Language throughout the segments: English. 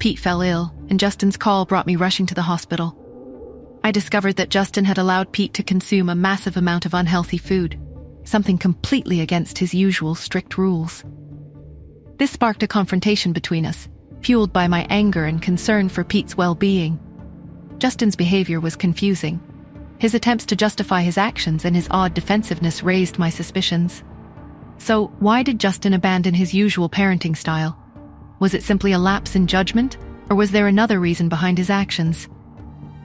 Pete fell ill, and Justin's call brought me rushing to the hospital. I discovered that Justin had allowed Pete to consume a massive amount of unhealthy food, something completely against his usual strict rules. This sparked a confrontation between us, fueled by my anger and concern for Pete's well-being. Justin's behavior was confusing. His attempts to justify his actions and his odd defensiveness raised my suspicions. So, why did Justin abandon his usual parenting style? Was it simply a lapse in judgment, or was there another reason behind his actions?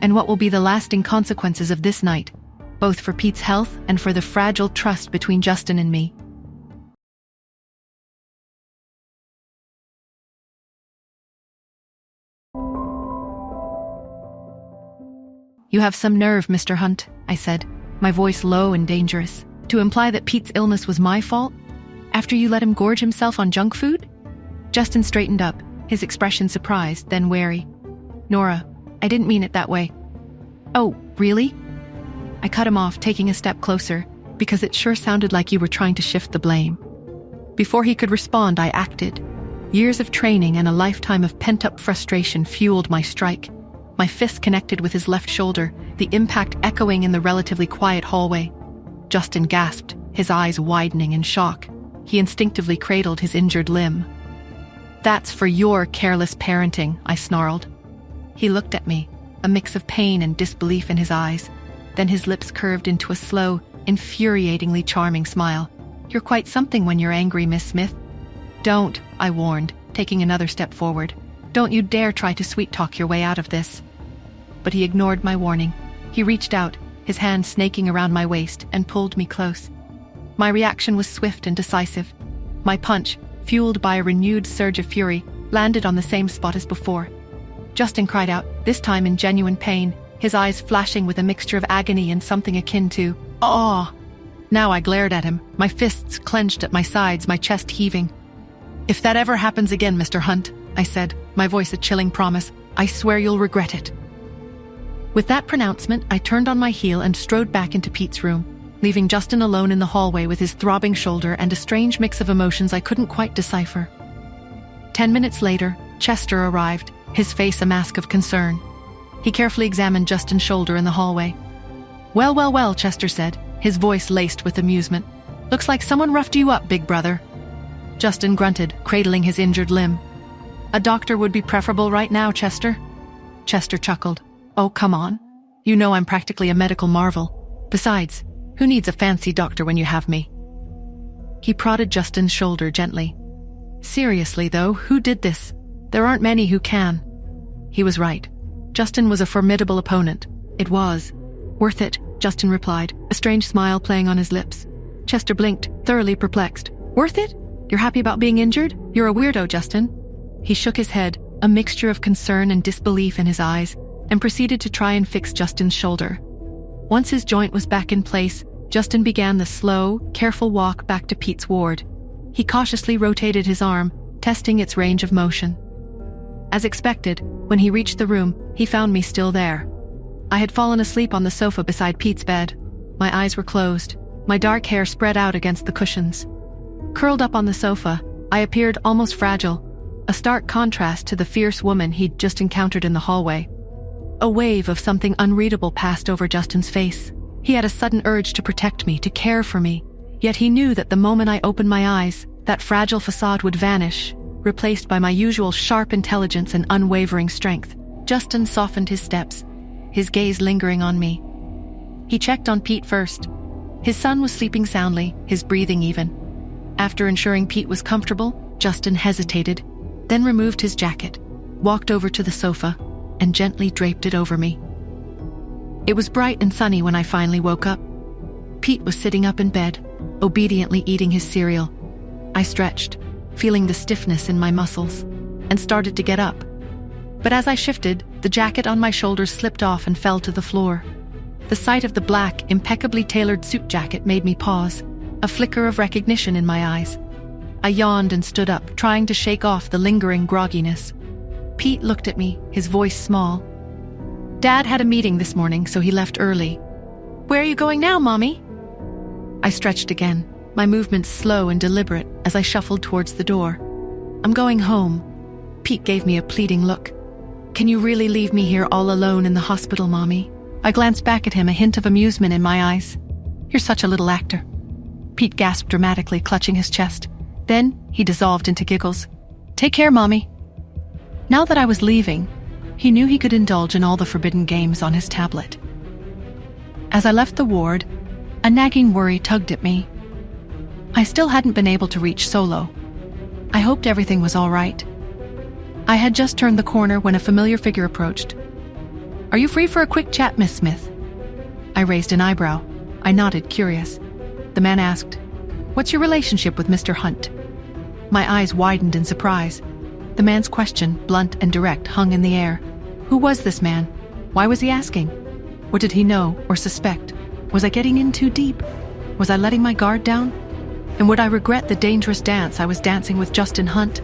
And what will be the lasting consequences of this night, both for Pete's health and for the fragile trust between Justin and me? "You have some nerve, Mr. Hunt," I said, my voice low and dangerous, "to imply that Pete's illness was my fault? After you let him gorge himself on junk food?" Justin straightened up, his expression surprised, then wary. "Nora, I didn't mean it that way." "Oh, really?" I cut him off, taking a step closer, because it sure sounded like you were trying to shift the blame. Before he could respond, I acted. Years of training and a lifetime of pent-up frustration fueled my strike. My fist connected with his left shoulder, the impact echoing in the relatively quiet hallway. Justin gasped, his eyes widening in shock. He instinctively cradled his injured limb. "That's for your careless parenting," I snarled. He looked at me, a mix of pain and disbelief in his eyes. Then his lips curved into a slow, infuriatingly charming smile. "You're quite something when you're angry, Miss Smith." "Don't," I warned, taking another step forward. "Don't you dare try to sweet-talk your way out of this." But he ignored my warning. He reached out, his hand snaking around my waist, and pulled me close. My reaction was swift and decisive. My punch, fueled by a renewed surge of fury, landed on the same spot as before. Justin cried out, this time in genuine pain, his eyes flashing with a mixture of agony and something akin to awe. Now I glared at him, my fists clenched at my sides, my chest heaving. "If that ever happens again, Mr. Hunt," I said, my voice a chilling promise, "I swear you'll regret it." With that pronouncement, I turned on my heel and strode back into Pete's room, leaving Justin alone in the hallway with his throbbing shoulder and a strange mix of emotions I couldn't quite decipher. 10 minutes later, Chester arrived, his face a mask of concern. He carefully examined Justin's shoulder in the hallway. Well, Chester said, his voice laced with amusement. "Looks like someone roughed you up, big brother." Justin grunted, cradling his injured limb. "A doctor would be preferable right now, Chester." Chester chuckled. "Oh, come on. You know I'm practically a medical marvel. Besides, who needs a fancy doctor when you have me?" He prodded Justin's shoulder gently. "Seriously, though, who did this? There aren't many who can." He was right. Justin was a formidable opponent. It was. "Worth it," Justin replied, a strange smile playing on his lips. Chester blinked, thoroughly perplexed. "Worth it? You're happy about being injured? You're a weirdo, Justin." He shook his head, a mixture of concern and disbelief in his eyes, and proceeded to try and fix Justin's shoulder. Once his joint was back in place, Justin began the slow, careful walk back to Pete's ward. He cautiously rotated his arm, testing its range of motion. As expected, when he reached the room, he found me still there. I had fallen asleep on the sofa beside Pete's bed. My eyes were closed, my dark hair spread out against the cushions. Curled up on the sofa, I appeared almost fragile, a stark contrast to the fierce woman he'd just encountered in the hallway. A wave of something unreadable passed over Justin's face. He had a sudden urge to protect me, to care for me. Yet he knew that the moment I opened my eyes, that fragile facade would vanish, replaced by my usual sharp intelligence and unwavering strength. Justin softened his steps, his gaze lingering on me. He checked on Pete first. His son was sleeping soundly, his breathing even. After ensuring Pete was comfortable, Justin hesitated, then removed his jacket, walked over to the sofa, and gently draped it over me. It was bright and sunny when I finally woke up. Pete was sitting up in bed, obediently eating his cereal. I stretched, feeling the stiffness in my muscles, and started to get up. But as I shifted, the jacket on my shoulders slipped off and fell to the floor. The sight of the black, impeccably tailored suit jacket made me pause, a flicker of recognition in my eyes. I yawned and stood up, trying to shake off the lingering grogginess. Pete looked at me, his voice small. "Dad had a meeting this morning, so he left early." "Where are you going now, Mommy?" I stretched again, my movements slow and deliberate as I shuffled towards the door. "I'm going home." Pete gave me a pleading look. Can you really leave me here all alone in the hospital, Mommy? I glanced back at him, a hint of amusement in my eyes. You're such a little actor. Pete gasped dramatically, clutching his chest. Then he dissolved into giggles. Take care, Mommy. Now that I was leaving, he knew he could indulge in all the forbidden games on his tablet. As I left the ward, a nagging worry tugged at me. I still hadn't been able to reach Solo. I hoped everything was all right. I had just turned the corner when a familiar figure approached. Are you free for a quick chat, Miss Smith? I raised an eyebrow. I nodded, curious. The man asked, What's your relationship with Mr. Hunt? My eyes widened in surprise. The man's question, blunt and direct, hung in the air. Who was this man? Why was he asking? What did he know or suspect? Was I getting in too deep? Was I letting my guard down? And would I regret the dangerous dance I was dancing with Justin Hunt?